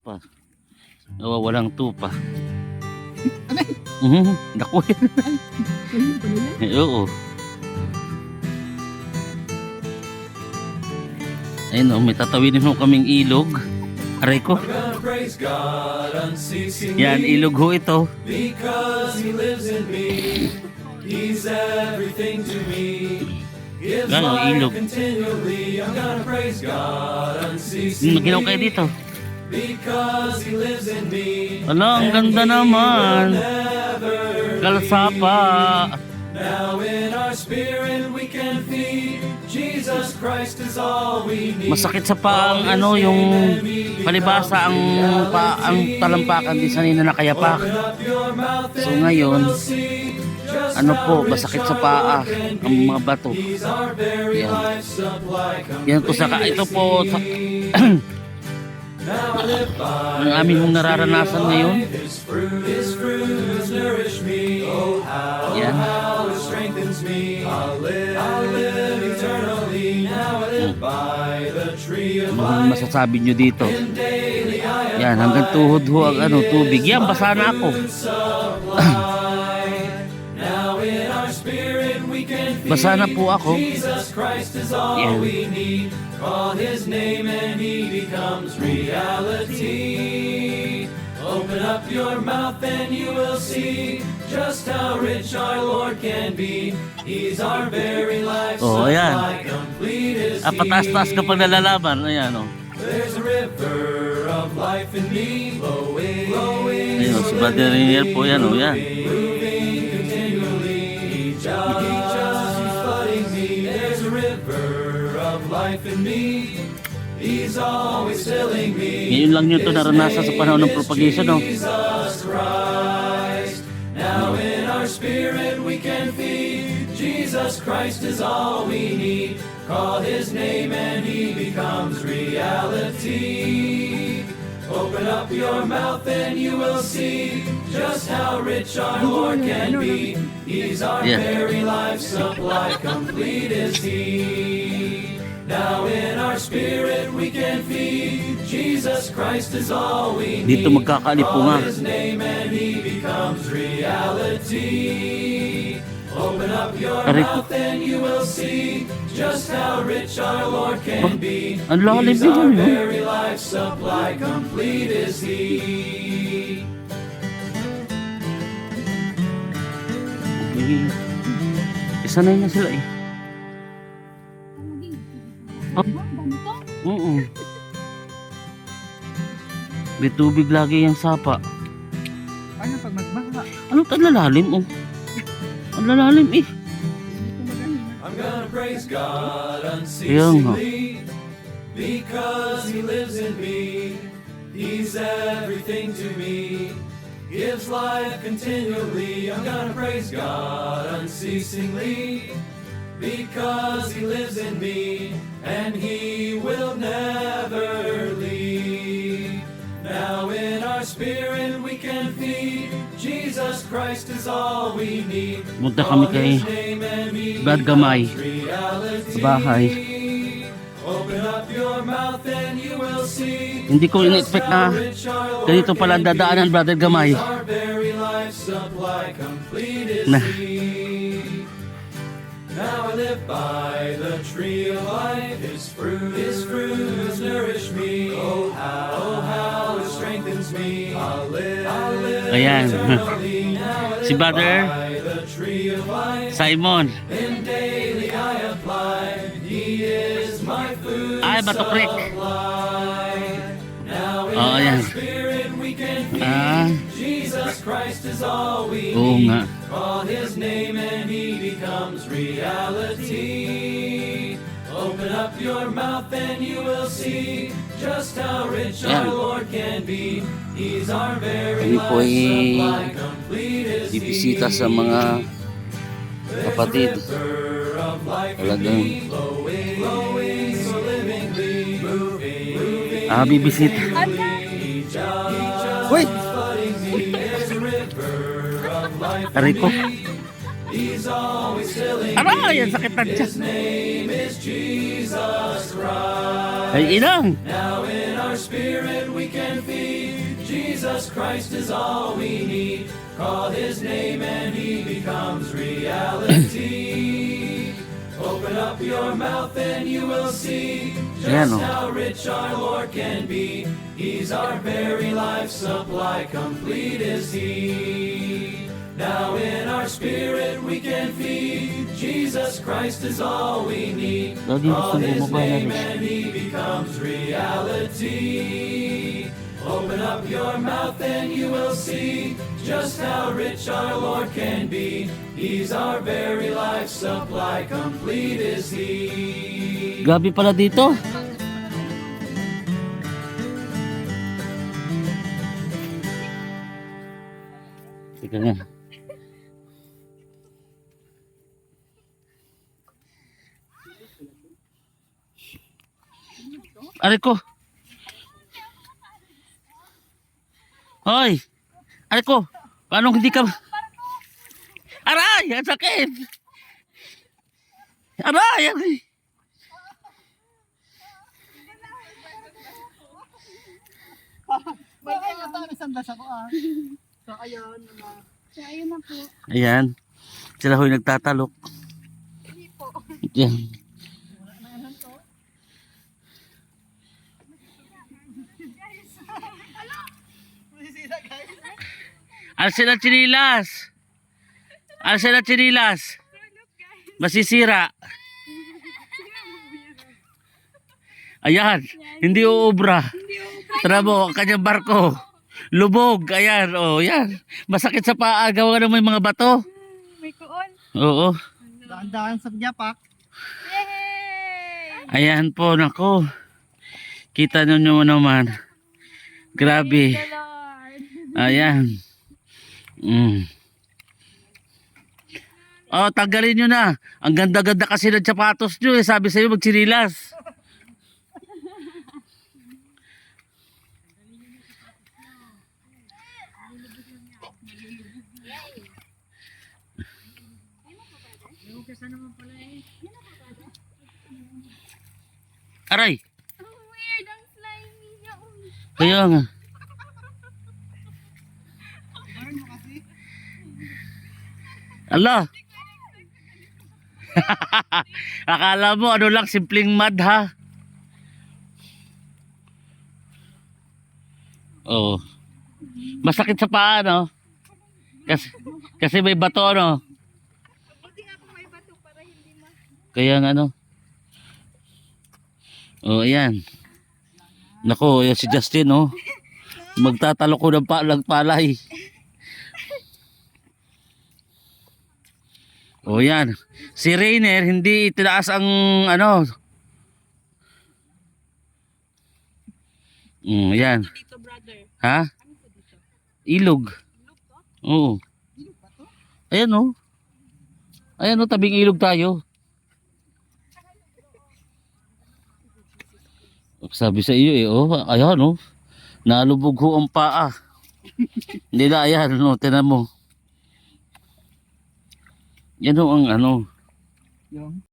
Pa. Nawawalang tupa. Anay! Naku yan. Ayun pala yan. Oo. Ayun o, may tatawinin mo kaming ilog. Aray ko. Yan, ilog ho ito. Because he lives in me, he's everything to me. Gives Yan, ang life ilog. continually. I'm gonna praise God unceasingly. Magilaw kayo dito. Because he lives in me. Ala, ang ganda naman. Kalsapa. Now in our spirit we can feed. Jesus Christ is all we need. Masakit sa paang ano, yung palibasa ang talampakan di sanay na nakayapak. So ngayon, ano po, masakit sa paa ang mga bato. Yan. Yan po ito po sa ang aming nararanasan ngayon. Yan. Ano masasabi nyo dito? Yan, hanggang tuhod ho ang ano, tubig. Yan, basa na ako. Basa na po ako. Yan. Call his name and he becomes reality. Open up your mouth and you will see just how rich our Lord can be. He's our very life supply, complete is he. Pataas-taas kapag nalalaman. Ayan o. There's a river of life in me, flowing, flowing. Ayun, si Brother Rinier po yan o. Yan. Moving continually, he just is flooding me. There's a river of life in me. He's always filling me. Ngayon lang nyo ito naranasan sa panahon ng propagation o. Jesus Christ. Now in our spirit we can feed. Jesus Christ is all we need. Call his name and he becomes reality. Open up your mouth and you will see just how rich our Lord can be. He's our very life supply, complete is he. Now in our spirit we can feed. Jesus Christ is all we need. Dito magkakalipungan. Call his name and he becomes reality. Open up your mouth and you will see just how rich our Lord can be. Ang lalim He's din our yun, no? very life supply, complete is he. Isanay na sila eh. Oo. May tubig lagi yung sapa. Paano pag magbaha? Ano ang lalalim oh? Ang lalalim eh. I'm gonna praise God Ayun, unceasingly because he lives in me. He's everything to me. Gives life continually. I'm gonna praise God unceasingly because he lives in me and he will never leave. Now in our spirit we can feed. Jesus Christ is all we need. Punta kami kay Brad Gamay sa bahay. Open up your mouth and you will see. Hindi ko in-expect na ganito pala ang dadaanan, Brother Gamay. Our very life supply, complete is Na. he. Now I live by the tree of life. His fruit has nourished me. Oh how it strengthens me. I'll live Ayan. eternally. Now I Si live Brother by the tree of life. Simon. And daily I apply. He is my food Ay, Bato Creek. supply. Now in Oh, ayan. our spirit we can feed. Jesus Christ is all we Oo need. nga. Call his name and he becomes reality. Open up your mouth and you will see just how rich our Ayan. Lord can be. He's our very Kami po life ay supply, complete is he. ibisita sa mga kapatid. Talagang bibisita. Uy! Aray ko. Aray, ang sakit na dyan. Ay, inang. Now in our spirit we can feed. Jesus Christ is all we need. Call his name and he becomes reality. Open up your mouth and you will see Ayan, just oh. how rich our Lord can be. He's our very life supply, complete is he. Now in our spirit we can feed. Jesus Christ is all we need. Lagi Call gusto his bumaba na name rin. and he becomes reality. Open up your mouth and you will see just how rich our Lord can be. He's our very life supply, complete is he. Gabi pala dito. Teka nga. Aray ko. Hoy! Aray ko! Paano hindi ka... Aray! Ang sakit! Aray! Aray! May kaya tayo sandas ako So ayun, So, ayun na po. Ayan. Sila ho'y nagtatalok. Hindi po. Yan. Alsin ang chinilas! Alsin ang chinilas! Masisira. Ayan. Hindi uubra. Tara mo, ang kanyang barko. Lubog. Ayan. Oh, yan. Masakit sa paa. Gawa na may mga bato. May kuon. Oo. daan-daan sa Japak. Yay! Ayan po. Nako. Kita nyo naman. Grabe. Praise the Lord. Ayan. Oh, tanggalin nyo na. Ang ganda-ganda kasi ng sapatos nyo. Eh. Sabi sa'yo magtsinilas. Aray. Ang weird, ang slimy niya. Kaya nga. Allah. Akala mo ano lang, simpleng mud ha. Oh. Masakit sa paa no? Kasi may bato no. Buti nga kung may bato para hindi Kaya nga no. Oh, ayan. Nako, yan si Justin oh. Magtatalok ko ng palay. Oh, yan. Si Rainer, hindi itinaas ang ano. Yan. dito, brother. Ha? Ilog. Oo. Ayan oh. Ayan oh, tabing ilog tayo. Sabi sa iyo eh, oh, ayan oh. Nalubog ho ang paa. Hindi na, ayan, no, tinan mo. Yan ho ang ano. Yung